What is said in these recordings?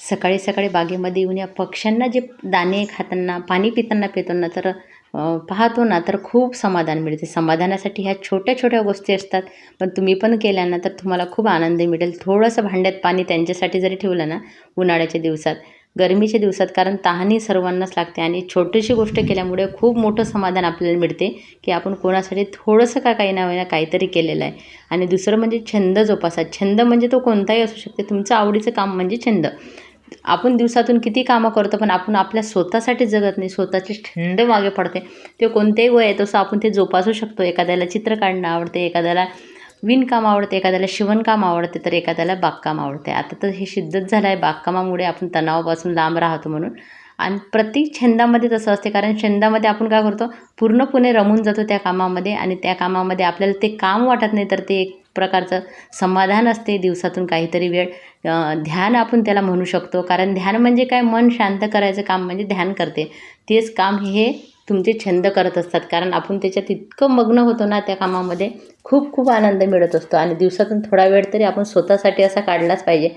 सकाळी सकाळी बागेमध्ये येऊन या पक्ष्यांना जे दाणे खाताना पाणी पितो ना तर पाहतो ना तर खूप समाधान मिळते. समाधानासाठी ह्या छोट्या छोट्या गोष्टी असतात, पण तुम्ही पण केल्या ना तर तुम्हाला खूप आनंद मिळेल. थोडंसं भांड्यात पाणी त्यांच्यासाठी जरी ठेवलं ना उन्हाळ्याच्या दिवसात, गरमीच्या दिवसात, कारण तहानही सर्वांनाच लागते आणि छोटीशी गोष्ट केल्यामुळे खूप मोठं समाधान आपल्याला मिळते की आपण कोणासाठी थोडंसं का काही ना होईना काहीतरी केलेलं आहे. आणि दुसरं म्हणजे छंद जोपासा. छंद म्हणजे तो कोणताही असू शकते. तुमचं आवडीचं काम म्हणजे छंद. आपण दिवसातून किती कामं करतो, पण आपण आपल्या स्वतःसाठी जगत नाही, स्वतःचे छंद मागे पडते. ते कोणतेही वय आहे तसं आपण ते जोपासू शकतो. एखाद्याला चित्र काढणं आवडते, एखाद्याला विणकाम आवडते, एखाद्याला शिवणकाम आवडते, तर एखाद्याला बागकाम आवडते. आता तर हे सिद्धच झालं आहे, बागकामामुळे आपण तणावापासून लांब राहतो म्हणून. आणि प्रत्येक छंदामध्ये तसं असते, कारण छंदामध्ये आपण काय करतो, पूर्णपणे रमून जातो त्या कामामध्ये आणि त्या कामामध्ये आपल्याला ते काम वाटत नाही, तर ते एक प्रकारचं समाधान असते. दिवसातून काहीतरी वेळ ध्यान आपण त्याला म्हणू शकतो, कारण ध्यान म्हणजे काय, मन शांत करायचं काम म्हणजे ध्यान करते. तेच काम हे तुमचे छंद करत असतात, कारण आपण त्याच्यात इतकं मग्न होतो ना त्या कामामध्ये, खूप खूप आनंद मिळत असतो. आणि दिवसातून थोडा वेळ तरी आपण स्वतःसाठी असा काढलाच पाहिजे.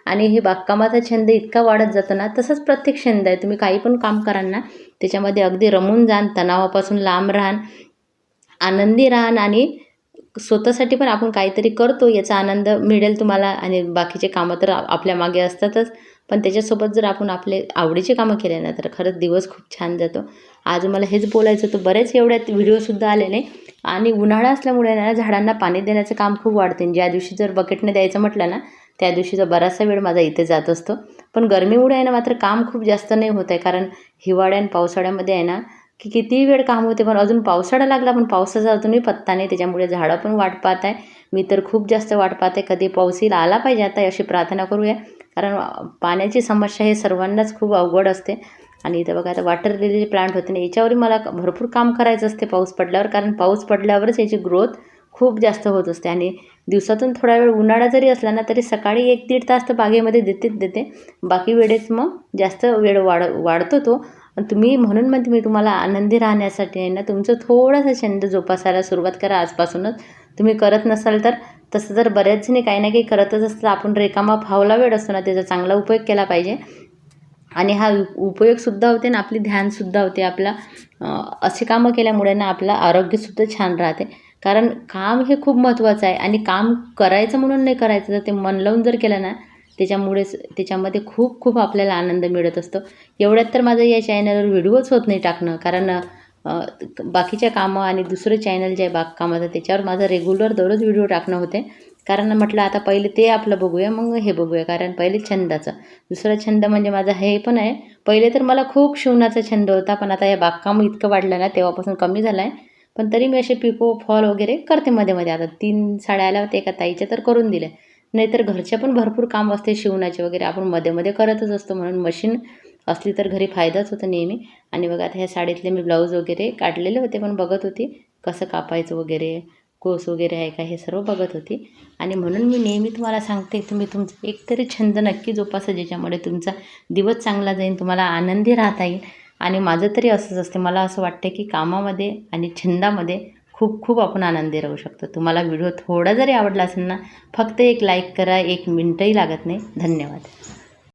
आणि हे बागकामाचा छंद इतका वाढत जातो ना, तसंच प्रत्येक छंद आहे. तुम्ही काही पण काम कराल ना त्याच्यामध्ये अगदी रमून जाल, तणावापासून लांब राहाल, आनंदी राहाल आणि स्वतःसाठी पण आपण काहीतरी करतो याचा आनंद मिळेल तुम्हाला. आणि बाकीचे कामं तर आपल्या मागे असतातच, पण त्याच्यासोबत जर आपण आपले आवडीचे कामं केले ना तर खरंच दिवस खूप छान जातो. आज मला हेच बोलायचं होतं. बरेच एवढ्यात व्हिडिओसुद्धा आलेले. आणि उन्हाळा असल्यामुळे ना झाडांना पाणी देण्याचं काम खूप वाढते. ज्या दिवशी जर बकेटने द्यायचं म्हटलं ना त्या दिवशीचा बराचसा वेळ माझा इथे जात असतो. पण गरमीमुळे आहे ना मात्र काम खूप जास्त नाही होत आहे, कारण हिवाळ्या आणि पावसाळ्यामध्ये आहे ना की कितीही वेळ काम होते, पण अजून पावसाळा लागला पण पावसाचा अजूनही पत्ता नाही. त्याच्यामुळे झाडं पण वाट पाहत आहे. मी तर खूप जास्त वाट पाहते, कधी पाऊस येईल, आला पाहिजे आता अशी प्रार्थना करूया, कारण पाण्याची समस्या हे सर्वांनाच खूप अवघड असते. आणि इथं बघा आता वॉटर लिली प्लांट होते ना, याच्यावरही मला भरपूर काम करायचं असते पाऊस पडल्यावर, कारण पाऊस पडल्यावरच याची ग्रोथ खूप जास्त होत असते. आणि दिवसातून थोडा वेळ उन्हाळा जरी असला ना तरी सकाळी 1-1.5 तास तर बागेमध्ये देते. बाकी वेळेस मग जास्त वेळ वाढतो तो. तुम्ही म्हणून म्हणते मी तुम्हाला, आनंदी राहण्यासाठी आहे ना तुमचं थोडासा छंद जोपासायला सुरुवात करा आजपासूनच. तुम्ही करत नसाल तर, तसं जर बऱ्याच जणी काही ना काही करतच असतात, आपण रिकामा फावला वेळ असतो ना त्याचा चांगला उपयोग केला पाहिजे. आणि हा उपयोगसुद्धा होते आणि आपली ध्यानसुद्धा होते. आपला अशी कामं केल्यामुळे ना आपलं आरोग्यसुद्धा छान राहते. कारण काम हे खूप महत्त्वाचं आहे आणि काम करायचं म्हणून नाही करायचं, तर ते मन लावून जर केलं ना त्याच्यामध्ये खूप खूप आपल्याला आनंद मिळत असतो. एवढ्यात तर माझं या चॅनलवर व्हिडिओच होत नाही टाकणं, कारण बाकीच्या कामं आणि दुसरं चॅनल जे आहे बागकामाचं त्याच्यावर माझं रेग्युलर दररोज व्हिडिओ टाकणं होते. कारण म्हटलं आता पहिले ते आपलं बघूया, मग हे बघूया. कारण पहिले छंदाचं, दुसरा छंद म्हणजे माझा हे पण आहे. पहिले तर मला खूप शिवण्याचा छंद होता, पण आता या बागकाम इतकं वाढलं ना तेव्हापासून कमी झालं आहे. पण तरी मी असे पिको फॉल वगैरे करते मध्ये. आता 3 साड्या आल्या होत्या एका ताईच्या, तर करून दिल्या. नाहीतर घरच्या पण भरपूर काम असते शिवण्याचे वगैरे, आपण मध्ये करतच असतो. म्हणून मशीन असली तर घरी फायदाच होतो नेहमी. आणि बघा आता ह्या साडीतले मी ब्लाऊज वगैरे काढलेले होते, पण बघत होती कसं कापायचं वगैरे, कोस वगैरे आहे का, हे सर्व बघत होती. आणि म्हणून मी नेहमी तुम्हाला सांगते, तुम्ही तुमचा एकतरी छंद नक्की जोपासा, ज्याच्यामुळे तुमचा दिवस चांगला जाईल, तुम्हाला आनंदी राहता येईल. आणि माझं तरी असंच असते, मला असं वाटतं की कामामध्ये आणि छंदामध्ये खूप खूप आपण आनंदी राहू शकतो. तुम्हाला व्हिडिओ थोडा जरी आवडला असेल ना, फक्त एक लाईक करा, 1 मिनटंही लागत नाही. धन्यवाद.